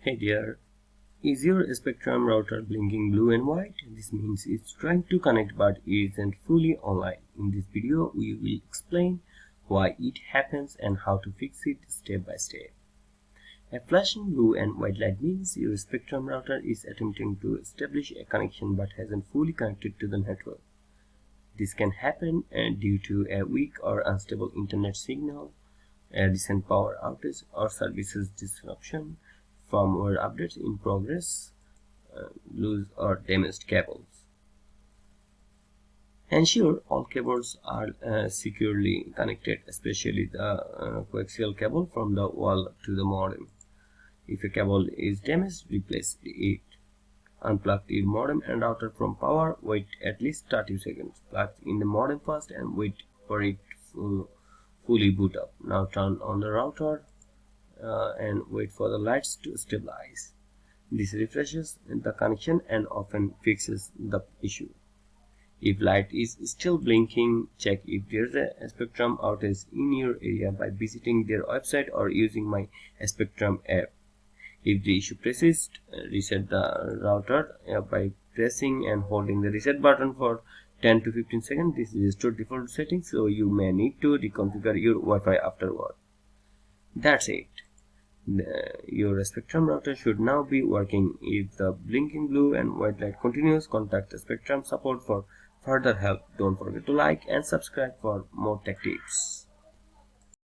Hey there, is your Spectrum router blinking blue and white? This means it's trying to connect but isn't fully online. In this video, we will explain why it happens and how to fix it step by step. A flashing blue and white light means your Spectrum router is attempting to establish a connection but hasn't fully connected to the network. This can happen due to a weak or unstable internet signal, a recent power outage, or services disruption, firmware updates in progress, loose or damaged cables. Ensure all cables are securely connected, especially the coaxial cable from the wall to the modem. If a cable is damaged, replace it. Unplug your modem and router from power. Wait at least 30 seconds. Plug in the modem first and wait for it to fully boot up. Now turn on the router and wait for the lights to stabilize. This refreshes the connection and often fixes the issue. If light is still blinking, check if there's a Spectrum outage in your area by visiting their website or using my Spectrum app. If the issue persists, reset the router by pressing and holding the reset button for 10 to 15 seconds. This is restore default settings, so you may need to reconfigure your Wi-Fi afterward. That's it. Your Spectrum router should now be working. If the blinking blue and white light continues, contact the Spectrum support for further help. Don't forget to like and subscribe for more tech tips.